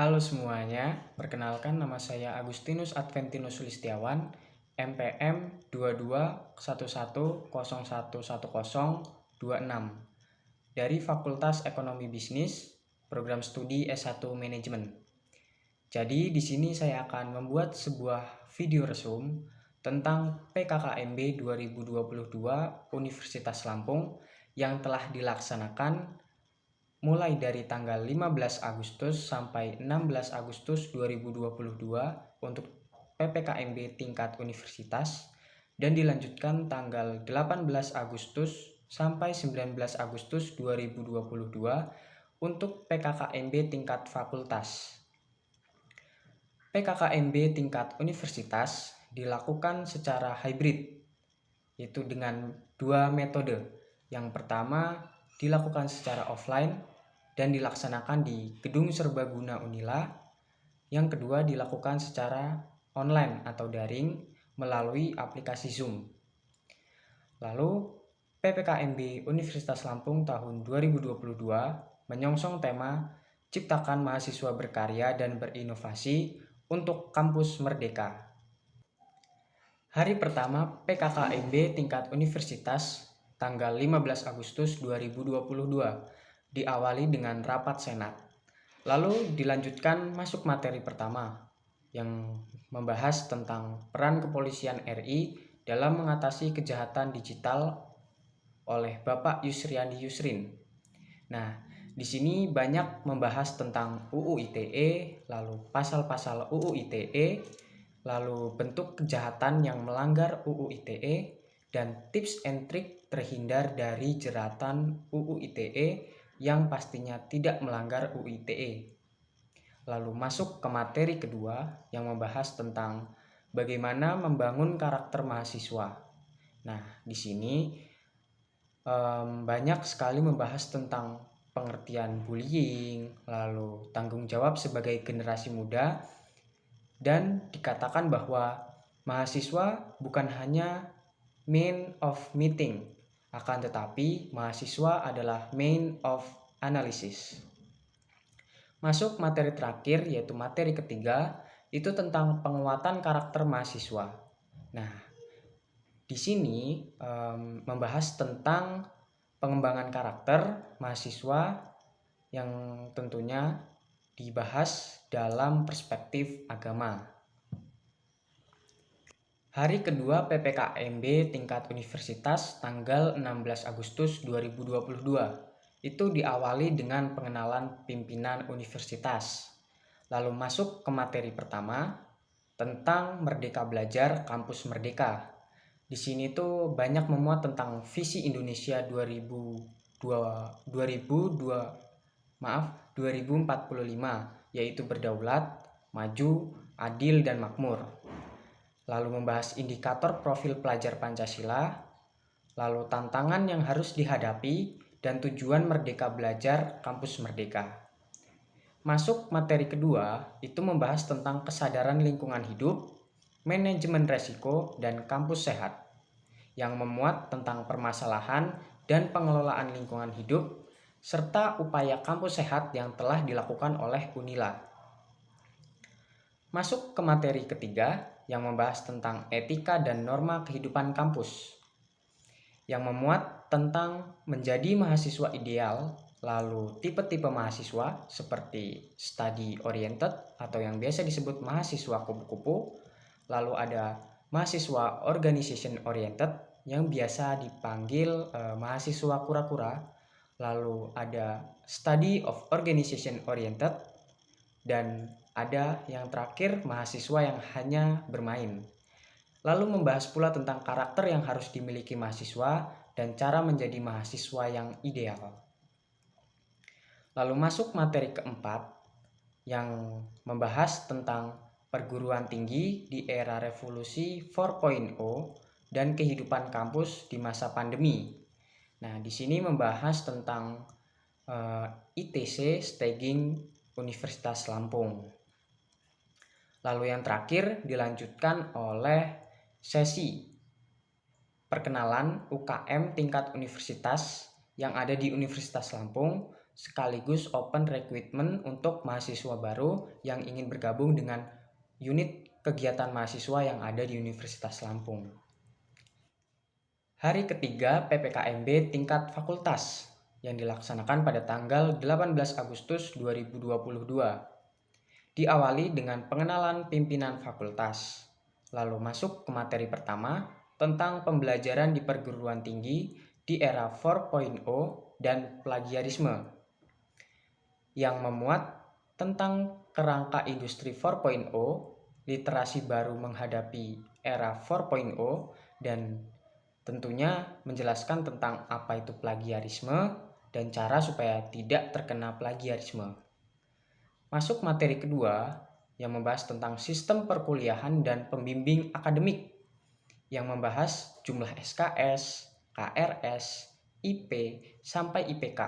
Halo semuanya, perkenalkan nama saya Agustinus Adventinus Sulistiawan, MPM 2211011026 dari Fakultas Ekonomi Bisnis, Program Studi S1 Manajemen. Jadi di sini saya akan membuat sebuah video resum tentang PKKMB 2022 Universitas Lampung yang telah dilaksanakan mulai dari tanggal 15 Agustus sampai 16 Agustus 2022 untuk PPKMB tingkat universitas dan dilanjutkan tanggal 18 Agustus sampai 19 Agustus 2022 untuk PKKMB tingkat fakultas. PKKMB tingkat universitas dilakukan secara hybrid, yaitu dengan dua metode. Yang pertama dilakukan secara offline dan dilaksanakan di Gedung Serbaguna Unila. Yang kedua dilakukan secara online atau daring melalui aplikasi Zoom. Lalu PPKMB Universitas Lampung tahun 2022 menyongsong tema Ciptakan Mahasiswa Berkarya dan Berinovasi untuk Kampus Merdeka. Hari pertama PKKMB tingkat universitas tanggal 15 Agustus 2022 diawali dengan rapat senat. Lalu dilanjutkan masuk materi pertama yang membahas tentang peran kepolisian RI dalam mengatasi kejahatan digital oleh Bapak Yusriandi Yusrin. Nah, di sini banyak membahas tentang UU ITE, lalu pasal-pasal UU ITE, lalu bentuk kejahatan yang melanggar UU ITE, dan tips and trik terhindar dari jeratan UU ITE yang pastinya tidak melanggar UU ITE. Lalu masuk ke materi kedua yang membahas tentang bagaimana membangun karakter mahasiswa. Nah, di sini banyak sekali membahas tentang pengertian bullying, lalu tanggung jawab sebagai generasi muda, dan dikatakan bahwa mahasiswa bukan hanya main of meeting, akan tetapi mahasiswa adalah main of analysis. Masuk materi terakhir yaitu materi ketiga, itu tentang penguatan karakter mahasiswa. Nah, di sini membahas tentang pengembangan karakter mahasiswa yang tentunya dibahas dalam perspektif agama. Hari kedua PPKMB tingkat universitas tanggal 16 Agustus 2022 itu diawali dengan pengenalan pimpinan universitas. Lalu masuk ke materi pertama tentang Merdeka Belajar Kampus Merdeka. Di sini tuh banyak memuat tentang visi Indonesia 2045, yaitu berdaulat, maju, adil, dan makmur. Lalu membahas indikator profil pelajar Pancasila, lalu tantangan yang harus dihadapi, dan tujuan Merdeka Belajar Kampus Merdeka. Masuk materi kedua, itu membahas tentang kesadaran lingkungan hidup, manajemen resiko, dan kampus sehat, yang memuat tentang permasalahan dan pengelolaan lingkungan hidup, serta upaya kampus sehat yang telah dilakukan oleh Unila. Masuk ke materi ketiga, yang membahas tentang etika dan norma kehidupan kampus, yang memuat tentang menjadi mahasiswa ideal, lalu tipe-tipe mahasiswa seperti study oriented atau yang biasa disebut mahasiswa kupu-kupu, lalu ada mahasiswa organization oriented yang biasa dipanggil mahasiswa kura-kura, lalu ada study of organization oriented, dan ada yang terakhir mahasiswa yang hanya bermain. Lalu membahas pula tentang karakter yang harus dimiliki mahasiswa dan cara menjadi mahasiswa yang ideal. Lalu masuk materi keempat yang membahas tentang perguruan tinggi di era revolusi 4.0 dan kehidupan kampus di masa pandemi. Nah, di sini membahas tentang ITC Staging Universitas Lampung. Lalu yang terakhir dilanjutkan oleh sesi perkenalan UKM tingkat universitas yang ada di Universitas Lampung sekaligus open recruitment untuk mahasiswa baru yang ingin bergabung dengan unit kegiatan mahasiswa yang ada di Universitas Lampung. Hari ketiga PPKMB tingkat fakultas yang dilaksanakan pada tanggal 18 Agustus 2022. Diawali dengan pengenalan pimpinan fakultas, lalu masuk ke materi pertama tentang pembelajaran di perguruan tinggi di era 4.0 dan plagiarisme, yang memuat tentang kerangka industri 4.0, literasi baru menghadapi era 4.0, dan tentunya menjelaskan tentang apa itu plagiarisme dan cara supaya tidak terkena plagiarisme. Masuk materi kedua yang membahas tentang sistem perkuliahan dan pembimbing akademik, yang membahas jumlah SKS, KRS, IP, sampai IPK,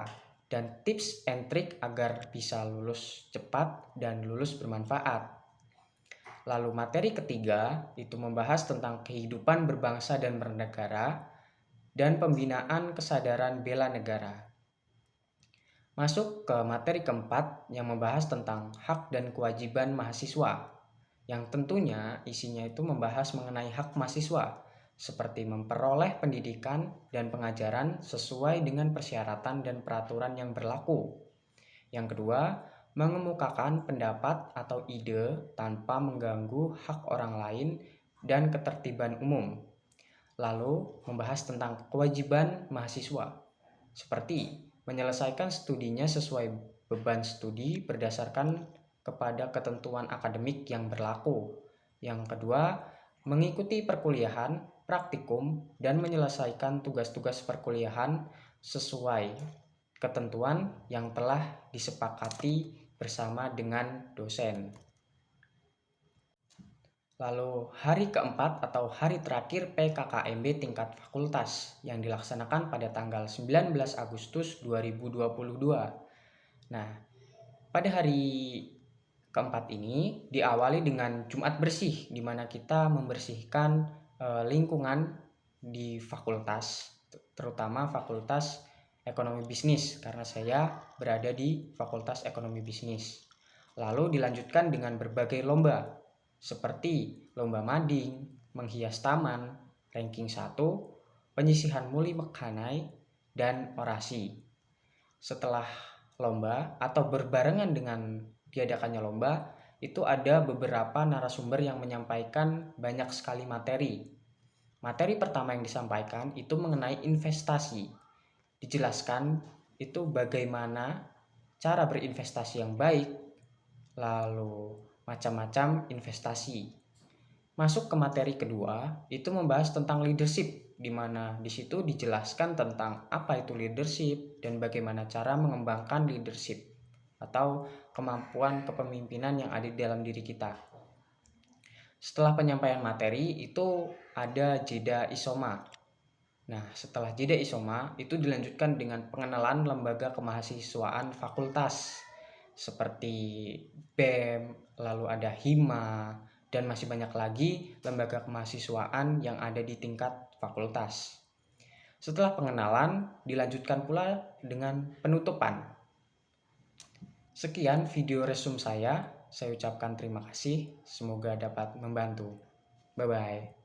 dan tips and trik agar bisa lulus cepat dan lulus bermanfaat. Lalu materi ketiga itu membahas tentang kehidupan berbangsa dan bernegara dan pembinaan kesadaran bela negara. Masuk ke materi keempat yang membahas tentang hak dan kewajiban mahasiswa, yang tentunya isinya itu membahas mengenai hak mahasiswa, seperti memperoleh pendidikan dan pengajaran sesuai dengan persyaratan dan peraturan yang berlaku. Yang kedua, mengemukakan pendapat atau ide tanpa mengganggu hak orang lain dan ketertiban umum. Lalu, membahas tentang kewajiban mahasiswa, seperti menyelesaikan studinya sesuai beban studi berdasarkan kepada ketentuan akademik yang berlaku. Yang kedua, mengikuti perkuliahan, praktikum, dan menyelesaikan tugas-tugas perkuliahan sesuai ketentuan yang telah disepakati bersama dengan dosen. Lalu hari keempat atau hari terakhir PKKMB tingkat fakultas yang dilaksanakan pada tanggal 19 Agustus 2022. Nah, pada hari keempat ini diawali dengan Jumat bersih, di mana kita membersihkan lingkungan di fakultas, terutama fakultas ekonomi bisnis, karena saya berada di fakultas ekonomi bisnis. Lalu dilanjutkan dengan berbagai lomba, seperti lomba mading, menghias taman, ranking 1, penyisihan muli mekhanai, dan orasi. Setelah lomba atau berbarengan dengan diadakannya lomba, itu ada beberapa narasumber yang menyampaikan banyak sekali materi. Materi pertama yang disampaikan itu mengenai investasi. Dijelaskan itu bagaimana cara berinvestasi yang baik, lalu macam-macam investasi. Masuk ke materi kedua, itu membahas tentang leadership, di mana di situ dijelaskan tentang apa itu leadership dan bagaimana cara mengembangkan leadership atau kemampuan kepemimpinan yang ada di dalam diri kita. Setelah penyampaian materi itu ada jeda isoma. Nah, setelah jeda isoma itu dilanjutkan dengan pengenalan lembaga kemahasiswaan fakultas seperti BEM, lalu ada HIMA, dan masih banyak lagi lembaga kemahasiswaan yang ada di tingkat fakultas. Setelah pengenalan, dilanjutkan pula dengan penutupan. Sekian video resume saya ucapkan terima kasih, semoga dapat membantu. Bye-bye.